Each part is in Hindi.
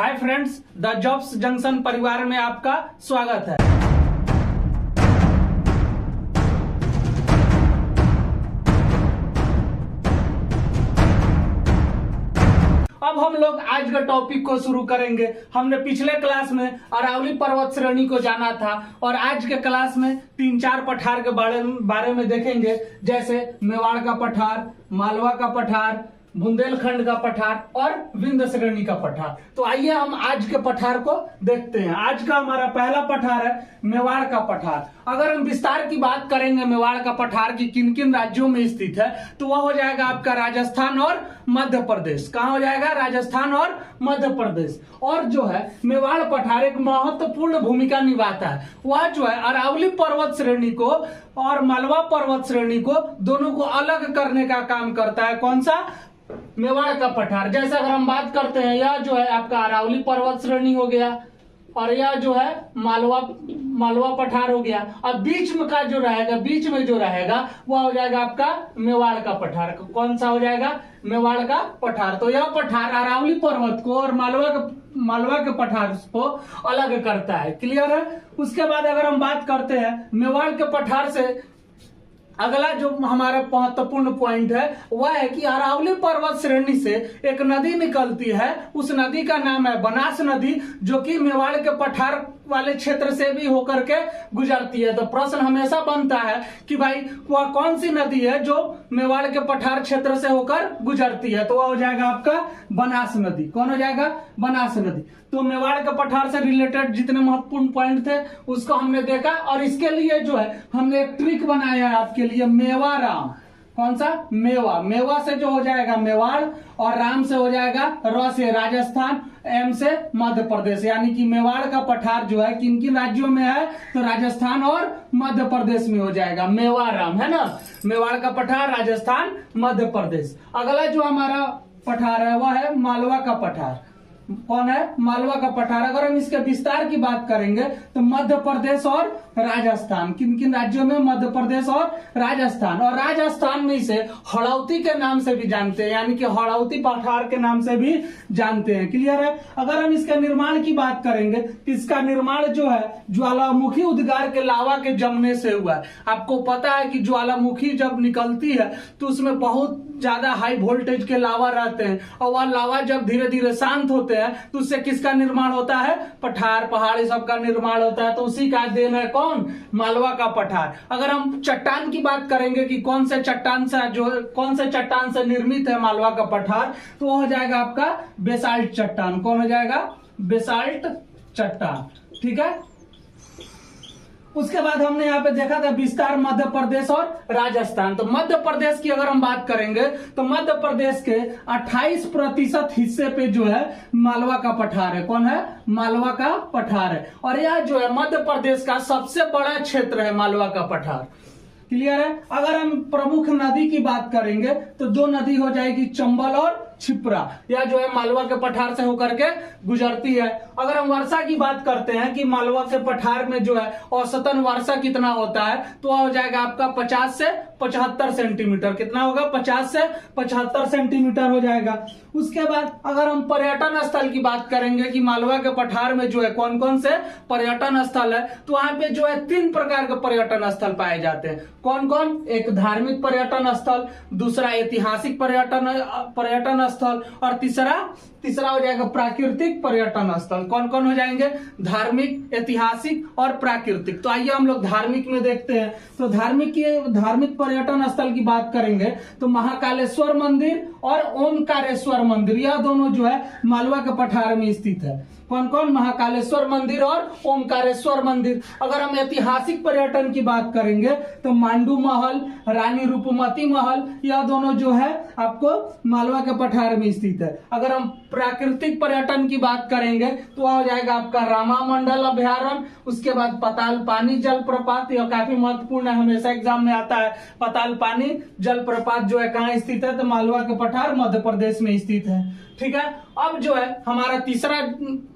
Hi friends, the jobs junction परिवार में आपका स्वागत है। अब हम लोग आज के टॉपिक को शुरू करेंगे। हमने पिछले क्लास में अरावली पर्वत श्रेणी को जाना था और आज के क्लास में 3-4 पठार के बारे में देखेंगे, जैसे मेवाड़ का पठार, मालवा का पठार, बुंदेलखंड का पठार और विंध्य श्रेणी का पठार। तो आइए हम आज के पठार को देखते हैं। आज का हमारा पहला पठार है मेवाड़ का पठार। अगर हम विस्तार की बात करेंगे मेवाड़ का पठार की किन किन राज्यों में स्थित है, तो वह हो जाएगा आपका राजस्थान और मध्य प्रदेश। कहाँ हो जाएगा? राजस्थान और मध्य प्रदेश। और जो है मेवाड़ पठार एक महत्वपूर्ण भूमिका निभाता है। वह जो है अरावली पर्वत श्रेणी को और मालवा पर्वत श्रेणी को दोनों को अलग करने का काम करता है। कौन सा? मेवाड़ का पठार। जैसे अगर हम बात करते हैं, यह जो है आपका अरावली पर्वत श्रेणी हो गया और यह जो है मालवा पठार हो गया। अब बीच में का जो रहेगा, बीच में जो रहेगा वह हो जाएगा आपका मेवाड़ का पठार। कौन सा हो जाएगा? मेवाड़ का पठार। तो यह पठार अरावली पर्वत को और मालवा के पठार को अलग करता है। क्लियर है? उसके बाद अगर हम बात करते हैं मेवाड़ के पठार से, अगला जो हमारा महत्वपूर्ण पॉइंट है वह है कि अरावली पर्वत श्रेणी से एक नदी निकलती है। उस नदी का नाम है बनास नदी, जो कि मेवाड़ के पठार वाले क्षेत्र से भी होकर के गुजरती है। तो प्रश्न हमेशा बनता है कि भाई वह कौन सी नदी है जो मेवाड़ के पठार क्षेत्र से होकर गुजरती है, तो वह हो जाएगा आपका बनास नदी। कौन हो जाएगा? बनास नदी। तो मेवाड़ के पठार से रिलेटेड जितने महत्वपूर्ण पॉइंट थे उसको हमने देखा और इसके लिए जो है हमने एक ट्रिक बनाया है आपके लिए, मेवा राम। कौन सा? मेवा से जो हो जाएगा मेवाड़ और राम से हो जाएगा र से राजस्थान, एम से मध्य प्रदेश। यानी कि मेवाड़ का पठार जो है किन किन राज्यों में है, तो राजस्थान और मध्य प्रदेश में हो जाएगा। मेवा राम है ना, मेवाड़ का पठार राजस्थान मध्य प्रदेश। अगला जो हमारा पठार है वह है मालवा का पठार। कौन है? मालवा का पठार। अगर हम इसके विस्तार की बात करेंगे तो मध्य प्रदेश और राजस्थान, किन किन राज्यों में? मध्य प्रदेश और राजस्थान। और राजस्थान में इसे हड़ौती के नाम से भी जानते हैं, यानी कि हड़ौती पठार के नाम से भी जानते हैं। क्लियर है? अगर हम इसके निर्माण की बात करेंगे तो इसका निर्माण जो है ज्वालामुखी उद्गार के लावा के जमने से हुआ है। आपको पता है कि ज्वालामुखी जब निकलती है तो उसमें बहुत ज्यादा हाई वोल्टेज के लावा रहते हैं और वह लावा जब धीरे धीरे शांत होते हैं तो उससे किसका निर्माण होता है? पठार, पहाड़ी सब का निर्माण होता है। तो उसी का देन है कौन? मालवा का पठार। अगर हम चट्टान की बात करेंगे कि कौन से चट्टान से निर्मित है मालवा का पठार, तो वो हो जाएगा आपका बेसाल्ट चट्टान। कौन हो जाएगा? बेसाल्ट चट्टान। ठीक है। उसके बाद हमने यहाँ पे देखा था विस्तार मध्य प्रदेश और राजस्थान। तो मध्य प्रदेश की अगर हम बात करेंगे तो मध्य प्रदेश के 28% हिस्से पे जो है मालवा का पठार है। कौन है? मालवा का पठार है। और यह जो है मध्य प्रदेश का सबसे बड़ा क्षेत्र है मालवा का पठार। क्लियर है? अगर हम प्रमुख नदी की बात करेंगे तो 2 नदी हो जाएगी, चंबल और छिप्रा। यह जो है मालवा के पठार से होकर के गुजरती है। अगर हम वर्षा की बात करते हैं कि मालवा के पठार में जो है औसतन वर्षा कितना होता है, तो वह हो जाएगा आपका 50 से 75 सेंटीमीटर। कितना होगा? 50 से 75 सेंटीमीटर हो जाएगा। उसके बाद अगर हम पर्यटन स्थल की बात करेंगे कि मालवा के पठार में जो है कौन कौन से पर्यटन स्थल है, तो वहां पे जो है 3 प्रकार के पर्यटन स्थल पाए जाते हैं। कौन कौन? एक धार्मिक पर्यटन स्थल, दूसरा ऐतिहासिक पर्यटन स्थल और तीसरा हो जाएगा प्राकृतिक पर्यटन स्थल। कौन कौन हो जाएंगे? धार्मिक, ऐतिहासिक और प्राकृतिक। तो आइए हम लोग धार्मिक में देखते हैं। तो धार्मिक पर्यटन स्थल की बात करेंगे तो महाकालेश्वर मंदिर और ओमकारेश्वर मंदिर, यह दोनों जो है मालवा के पठार में स्थित है। कौन कौन? महाकालेश्वर मंदिर और ओमकारेश्वर मंदिर। अगर हम ऐतिहासिक पर्यटन की बात करेंगे तो मांडू महल, रानी रूपमती महल, यह दोनों जो है आपको मालवा के पठार में स्थित है। अगर हम प्राकृतिक पर्यटन की बात करेंगे तो वह हो जाएगा आपका रामा मंडल अभ्यारण्य। उसके बाद पताल पानी जलप्रपात, यह काफी महत्वपूर्ण है, हमेशा एग्जाम में आता है। पताल पानी जलप्रपात जो है कहाँ स्थित है? तो मालवा के पठार मध्य प्रदेश में स्थित है। ठीक है। अब जो है हमारा तीसरा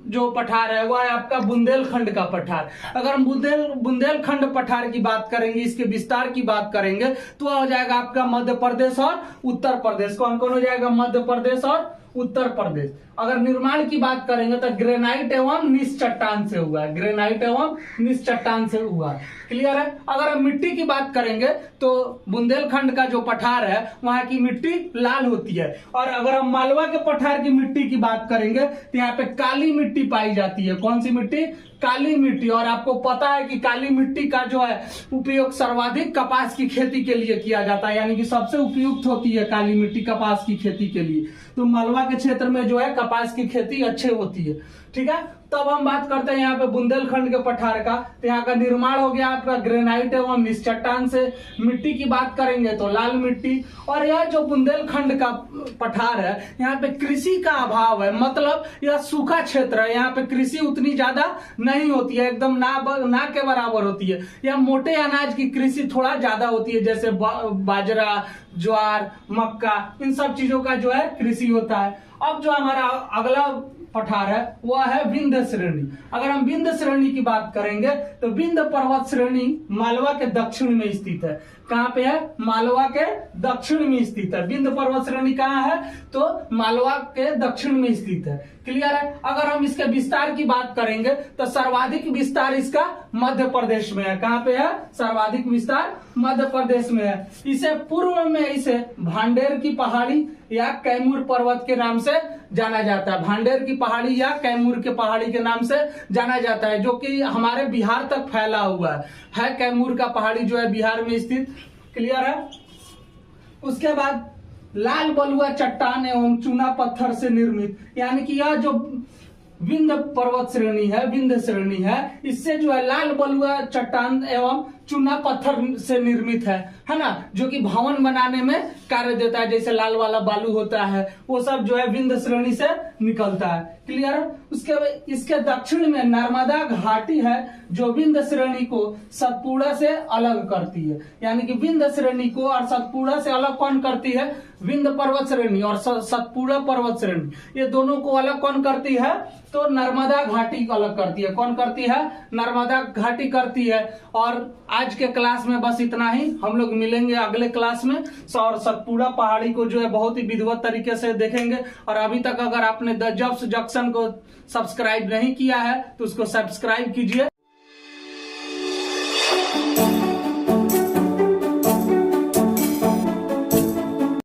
जो पठार है वह है आपका बुंदेलखंड का पठार। अगर हम बुंदेलखंड पठार की बात करेंगे, इसके विस्तार की बात करेंगे, तो वह हो जाएगा आपका मध्य प्रदेश और उत्तर प्रदेश। कौन कौन हो जाएगा? मध्य प्रदेश और उत्तर प्रदेश। अगर निर्माण की बात करेंगे तो ग्रेनाइट एवं निस चट्टान से हुआ है, ग्रेनाइट एवं निस चट्टान से हुआ है। क्लियर है। अगर हम मिट्टी की बात करेंगे तो बुंदेलखंड का जो पठार है वहां की मिट्टी लाल होती है। और अगर हम मालवा के पठार की मिट्टी की बात करेंगे तो यहाँ पे काली मिट्टी पाई जाती है। कौन सी मिट्टी? काली मिट्टी। और आपको पता है कि काली मिट्टी का जो है उपयोग सर्वाधिक कपास की खेती के लिए किया जाता है, यानी कि सबसे उपयुक्त होती है काली मिट्टी कपास की खेती के लिए। तो मालवा के क्षेत्र में जो है कपास की खेती अच्छे होती है। ठीक है। तब हम बात करते हैं यहाँ पे बुंदेलखंड के पठार का। तो यहाँ का निर्माण हो गया आपका ग्रेनाइट एवं निस चट्टान से। मिट्टी की बात करेंगे तो लाल मिट्टी। और यह जो बुंदेलखंड का पठार है यहाँ पे कृषि का अभाव है, मतलब यह सूखा क्षेत्र है। यहाँ पे कृषि उतनी ज्यादा नहीं होती है, एकदम ना के बराबर होती है। यह मोटे अनाज की कृषि थोड़ा ज्यादा होती है, जैसे बाजरा, ज्वार, मक्का, इन सब चीजों का जो है कृषि होता है। अब जो हमारा अगला पठार है वह है विंध्य श्रेणी। अगर हम विंध्य श्रेणी की बात करेंगे तो विंध्य पर्वत श्रेणी मालवा के दक्षिण में स्थित है। कहाँ पे है? मालवा के दक्षिण में स्थित है। विंध्य पर्वत श्रेणी कहाँ है? तो मालवा के दक्षिण में स्थित है। क्लियर है। अगर हम इसके विस्तार की बात करेंगे तो सर्वाधिक विस्तार इसका मध्य प्रदेश में है। कहाँ पे है? सर्वाधिक विस्तार मध्य प्रदेश में है। इसे पूर्व में इसे भांडेर की पहाड़ी या कैमूर पर्वत के नाम से जाना जाता है। भांडेर की पहाड़ी या कैमूर के पहाड़ी के नाम से जाना जाता है, जो कि हमारे बिहार तक फैला हुआ है। कैमूर का पहाड़ी जो है बिहार में स्थित। क्लियर है। उसके बाद लाल बलुआ चट्टान एवं चूना पत्थर से निर्मित, यानी कि यह जो विंध्य पर्वत श्रेणी है, विंध्य श्रेणी है, इससे जो है लाल बलुआ चट्टान एवं चूना पत्थर से निर्मित है ना, जो कि भवन बनाने में कार्य देता है। जैसे लाल वाला बालू होता है वो सब जो है विंध्य श्रेणी से निकलता है। क्लियर। उसके इसके दक्षिण में नर्मदा घाटी है जो विंध्य श्रेणी को सतपुड़ा से अलग करती है। यानी कि विंध्य श्रेणी को और सतपुड़ा से अलग कौन करती है? विंध्य पर्वत श्रेणी और सतपुड़ा पर्वत श्रेणी, ये दोनों को अलग कौन करती है? तो नर्मदा घाटी को अलग करती है। कौन करती है? नर्मदा घाटी करती है। और आज के क्लास में बस इतना ही। हम लोग मिलेंगे अगले क्लास में और सतपुड़ा पहाड़ी को जो है बहुत ही विधिवत तरीके से देखेंगे। और अभी तक अगर आपने द जब्स जंक्शन को सब्सक्राइब नहीं किया है तो उसको सब्सक्राइब कीजिए।